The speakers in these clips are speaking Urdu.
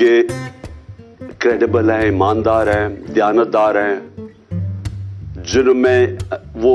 کہ کریڈیبل ہیں, ایماندار ہیں, دیانتدار ہیں, جن میں وہ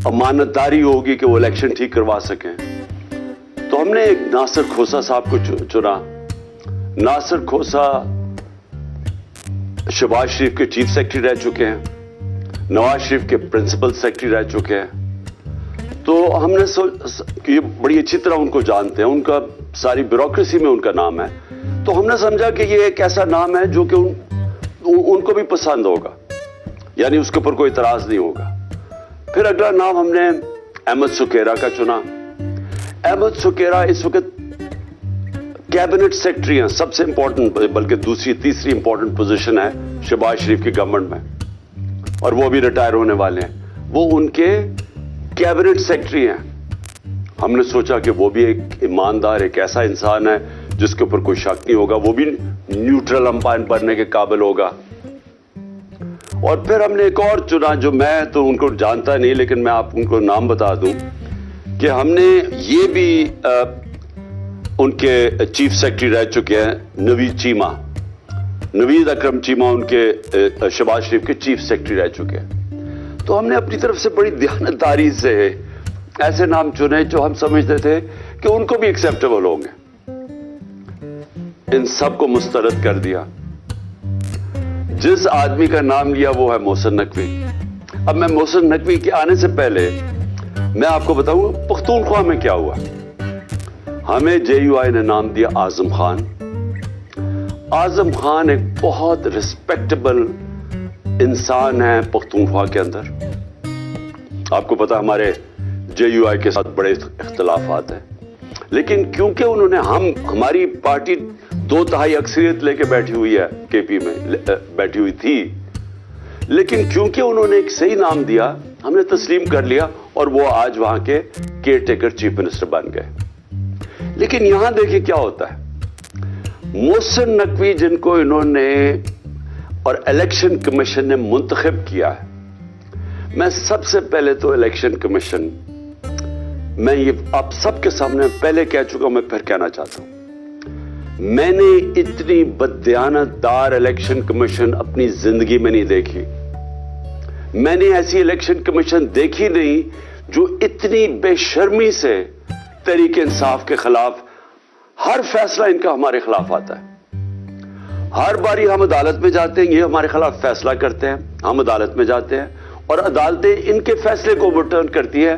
امانت داری ہوگی کہ وہ الیکشن ٹھیک کروا سکیں. تو ہم نے ایک ناصر کھوسہ صاحب کو چنا. ناصر کھوسہ شہباز شریف کے چیف سیکرٹری رہ چکے ہیں, نواز شریف کے پرنسپل سیکرٹری رہ چکے ہیں. تو ہم نے کہ یہ بڑی اچھی طرح ان کو جانتے ہیں, ان کا ساری بیوروکریسی میں ان کا نام ہے. تو ہم نے سمجھا کہ یہ ایک ایسا نام ہے جو کہ ان کو بھی پسند ہوگا, یعنی اس کے اوپر کوئی اعتراض نہیں ہوگا. پھر اگلا نام ہم نے احمد سکیرا کا چنا. احمد سکیرا اس وقت کیبنٹ سیکرٹری ہیں, سب سے امپورٹنٹ, بلکہ دوسری تیسری امپورٹنٹ پوزیشن ہے شہباز شریف کی گورنمنٹ میں, اور وہ بھی ریٹائر ہونے والے ہیں. وہ ان کے کیبنٹ سیکرٹری ہیں. ہم نے سوچا کہ وہ بھی ایک ایماندار, ایک ایسا انسان ہے جس کے اوپر کوئی شک نہیں ہوگا, وہ بھی نیوٹرل امپائر بننے کے قابل ہوگا. اور پھر ہم نے ایک اور چنا, جو میں تو ان کو جانتا نہیں, لیکن میں آپ ان کو نام بتا دوں کہ ہم نے یہ بھی ان کے چیف سیکرٹری رہ چکے ہیں, نوید چیمہ, نوید اکرم چیمہ ان کے شہباز شریف کے چیف سیکرٹری رہ چکے ہیں. تو ہم نے اپنی طرف سے بڑی دیانتداری سے ایسے نام چنے جو ہم سمجھتے تھے کہ ان کو بھی ایکسیپٹیبل ہوں گے. ان سب کو مسترد کر دیا. جس آدمی کا نام لیا وہ ہے محسن نقوی. اب میں محسن نقوی کے آنے سے پہلے میں آپ کو بتاؤں پختونخوا میں کیا ہوا. ہمیں جے یو آئی نے نام دیا اعظم خان. اعظم خان ایک بہت ریسپیکٹیبل انسان ہے پختونخوا کے اندر. آپ کو پتا ہمارے جے یو آئی کے ساتھ بڑے اختلافات ہیں, لیکن کیونکہ انہوں نے ہماری پارٹی 2/3 اکثریت لے کے بیٹھی ہوئی ہے, کے پی میں بیٹھی ہوئی تھی, لیکن کیونکہ انہوں نے ایک صحیح نام دیا ہم نے تسلیم کر لیا, اور وہ آج وہاں کے کیئر ٹیکر چیف منسٹر بن گئے. لیکن یہاں دیکھیں کیا ہوتا ہے. محسن نقوی جن کو انہوں نے اور الیکشن کمیشن نے منتخب کیا ہے, میں سب سے پہلے تو الیکشن کمیشن, میں یہ آپ سب کے سامنے پہلے کہہ چکا ہوں, میں پھر کہنا چاہتا ہوں, میں نے اتنی بددیانت دار الیکشن کمیشن اپنی زندگی میں نہیں دیکھی. میں نے ایسی الیکشن کمیشن دیکھی نہیں جو اتنی بے شرمی سے تحریک انصاف کے خلاف ہر فیصلہ ان کا ہمارے خلاف آتا ہے. ہر باری ہم عدالت میں جاتے ہیں, یہ ہمارے خلاف فیصلہ کرتے ہیں, ہم عدالت میں جاتے ہیں اور عدالتیں ان کے فیصلے کو اوورٹرن کرتی ہے,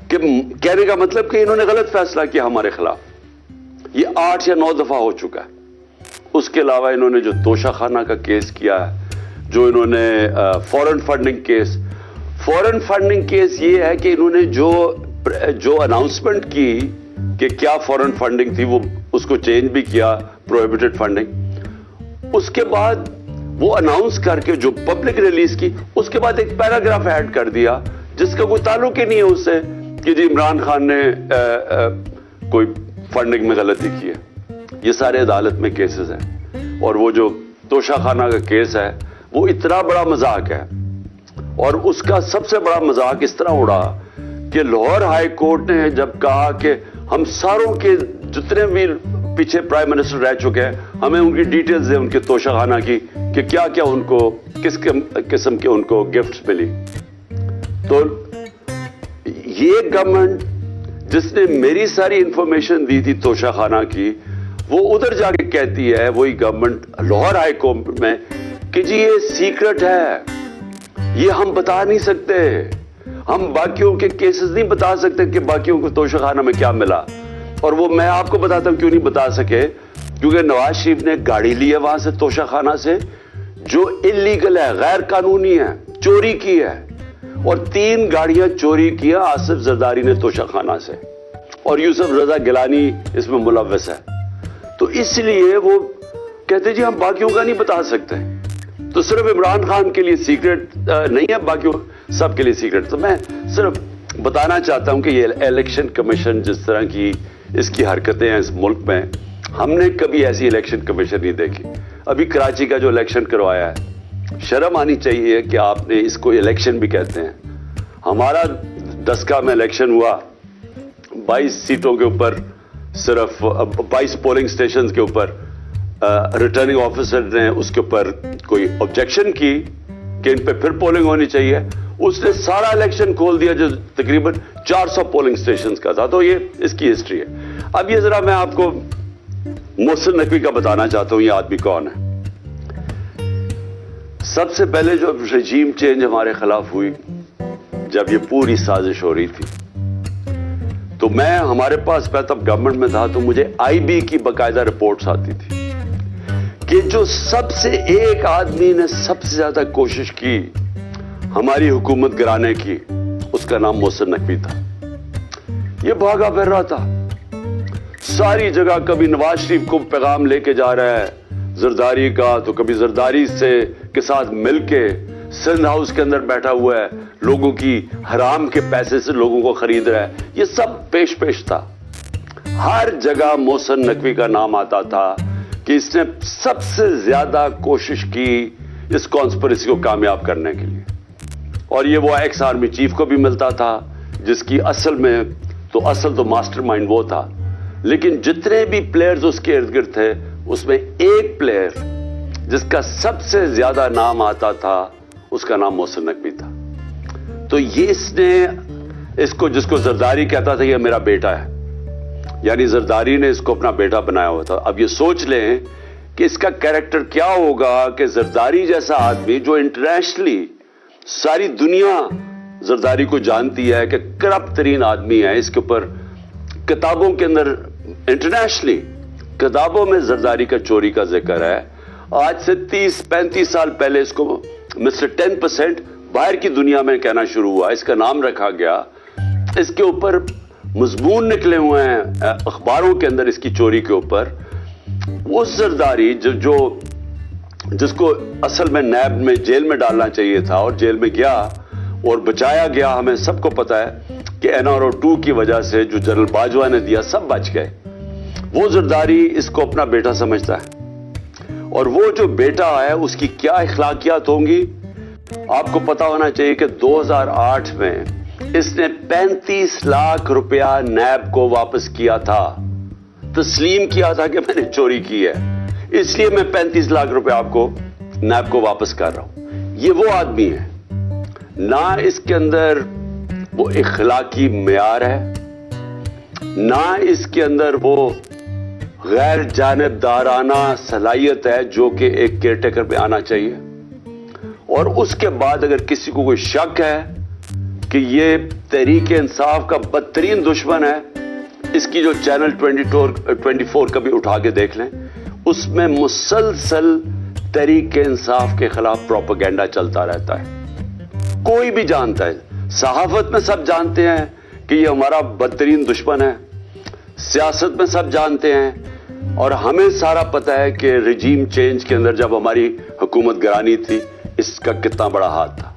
کہ کہنے کا مطلب کہ انہوں نے غلط فیصلہ کیا ہمارے خلاف. یہ 8 یا 9 دفعہ ہو چکا ہے. اس کے علاوہ انہوں نے جو توشہ خانہ کا کیس کیا ہے, جو انہوں نے فورن فنڈنگ کیس یہ ہے کہ انہوں نے جو اناؤنسمنٹ کی کہ کیا فورن فنڈنگ تھی, وہ اس کو چینج بھی کیا پروہیبٹڈ فنڈنگ. اس کے بعد وہ اناؤنس کر کے جو پبلک ریلیز کی, اس کے بعد ایک پیراگراف ایڈ کر دیا جس کا کوئی تعلق ہی نہیں ہے اس سے کہ جی عمران خان نے کوئی فنڈنگ میں غلطی کی ہے. یہ سارے عدالت میں کیسز ہیں. اور وہ جو توشہ خانہ کا کیس ہے وہ اتنا بڑا مذاق ہے, اور اس کا سب سے بڑا مذاق اس طرح اڑا کہ لاہور ہائی کورٹ نے جب کہا کہ ہم ساروں کے جتنے بھی پیچھے پرائم منسٹر رہ چکے ہیں, ہمیں ان کی ڈیٹیلز دیں ان کے توشہ خانہ کی, کہ کیا کیا ان کو کس قسم کے ان کو گفٹس ملی. تو یہ گورنمنٹ جس نے میری ساری انفارمیشن دی تھی توشہ خانہ کی, وہ ادھر جا کے کہتی ہے وہی گورنمنٹ لاہور ہائی کورٹ میں کہ جی یہ سیکرٹ ہے, یہ ہم بتا نہیں سکتے, ہم باقیوں کے کیسز نہیں بتا سکتے کہ باقیوں کو توشہ خانہ میں کیا ملا. اور وہ میں آپ کو بتاتا ہوں کیوں نہیں بتا سکے, کیونکہ نواز شریف نے گاڑی لی ہے وہاں سے توشہ خانہ سے, جو انلیگل ہے, غیر قانونی ہے, چوری کی ہے, اور 3 گاڑیاں چوری کیا آصف زرداری نے توشہ خانہ سے, اور یوسف رضا گیلانی اس میں ملوث ہے. تو اس لیے وہ کہتے جی ہم باقیوں کا نہیں بتا سکتے. تو صرف عمران خان کے لیے سیکرٹ نہیں ہے, باقیوں سب کے لیے سیکرٹ. تو میں صرف بتانا چاہتا ہوں کہ یہ الیکشن کمیشن جس طرح کی اس کی حرکتیں ہیں اس ملک میں, ہم نے کبھی ایسی الیکشن کمیشن نہیں دیکھی. ابھی کراچی کا جو الیکشن کروایا ہے, شرم آنی چاہیے کہ آپ نے اس کو الیکشن بھی کہتے ہیں. ہمارا دسکا میں الیکشن ہوا 22 سیٹوں کے اوپر, صرف 22 پولنگ سٹیشنز کے اوپر ریٹرننگ آفیسر نے اس کے اوپر کوئی آبجیکشن کی کہ ان پہ پھر پولنگ ہونی چاہیے. اس نے سارا الیکشن کھول دیا جو تقریباً 400 پولنگ سٹیشنز کا تھا. تو یہ اس کی ہسٹری ہے. اب یہ ذرا میں آپ کو محسن نقوی کا بتانا چاہتا ہوں یہ آدمی کون ہے. سب سے پہلے جو رجیم چینج ہمارے خلاف ہوئی, جب یہ پوری سازش ہو رہی تھی, تو ہمارے پاس تب گورنمنٹ میں تھا, تو مجھے آئی بی کی باقاعدہ رپورٹس آتی تھی کہ جو سب سے ایک آدمی نے سب سے زیادہ کوشش کی ہماری حکومت گرانے کی, اس کا نام محسن نقوی تھا. یہ بھاگا پھر رہا تھا ساری جگہ, کبھی نواز شریف کو پیغام لے کے جا رہا ہے زرداری کا, تو کبھی زرداری کے ساتھ مل کے سندھ ہاؤس کے اندر بیٹھا ہوا ہے, لوگوں کی حرام کے پیسے سے لوگوں کو خرید رہا ہے. یہ سب پیش تھا. ہر جگہ محسن نقوی کا نام آتا تھا کہ اس نے سب سے زیادہ کوشش کی اس کانسپریسی کو کامیاب کرنے کے لیے. اور یہ وہ ایکس آرمی چیف کو بھی ملتا تھا جس کی اصل تو ماسٹر مائنڈ وہ تھا. لیکن جتنے بھی پلیئرز اس کے ارد گرد تھے, اس میں ایک پلیئر جس کا سب سے زیادہ نام آتا تھا, اس کا نام محسن نقوی تھا. تو یہ اس نے جس کو زرداری کہتا تھا یہ میرا بیٹا ہے, یعنی زرداری نے اس کو اپنا بیٹا بنایا ہوا تھا. اب یہ سوچ لیں کہ اس کا کیریکٹر کیا ہوگا کہ زرداری جیسا آدمی جو انٹرنیشنلی ساری دنیا زرداری کو جانتی ہے کہ کرپٹ ترین آدمی ہے, اس کے اوپر کتابوں کے اندر انٹرنیشنلی کتابوں میں زرداری کا چوری کا ذکر ہے. آج سے 30-35 سال پہلے اس کو مسٹر 10% باہر کی دنیا میں کہنا شروع ہوا, اس کا نام رکھا گیا. اس کے اوپر مضمون نکلے ہوئے ہیں اخباروں کے اندر اس کی چوری کے اوپر. وہ زرداری جس کو اصل میں نیب میں جیل میں ڈالنا چاہیے تھا اور جیل میں گیا اور بچایا گیا, ہمیں سب کو پتا ہے کہ NRO2 کی وجہ سے جو جنرل باجوہ نے دیا سب بچ گئے. وہ زرداری اس کو اپنا بیٹا سمجھتا ہے, اور وہ جو بیٹا ہے اس کی کیا اخلاقیات ہوں گی آپ کو پتا ہونا چاہیے کہ 2008 میں اس نے 35 لاکھ روپیہ نیب کو واپس کیا تھا, تسلیم کیا تھا کہ میں نے چوری کی ہے, اس لیے میں 35 لاکھ روپے آپ کو نیب کو واپس کر رہا ہوں. یہ وہ آدمی ہے, نہ اس کے اندر وہ اخلاقی معیار ہے, نہ اس کے اندر وہ غیر جانبدارانہ صلاحیت ہے جو کہ ایک کیئر ٹیکر پہ آنا چاہیے. اور اس کے بعد اگر کسی کو کوئی شک ہے کہ یہ تحریک انصاف کا بدترین دشمن ہے, اس کی جو چینل 24 کبھی اٹھا کے دیکھ لیں, اس میں مسلسل تحریک انصاف کے خلاف پروپیگنڈا چلتا رہتا ہے. کوئی بھی جانتا ہے, صحافت میں سب جانتے ہیں کہ یہ ہمارا بدترین دشمن ہے, سیاست میں سب جانتے ہیں, اور ہمیں سارا پتا ہے کہ رجیم چینج کے اندر جب ہماری حکومت گرانی تھی اس کا کتنا بڑا ہاتھ تھا.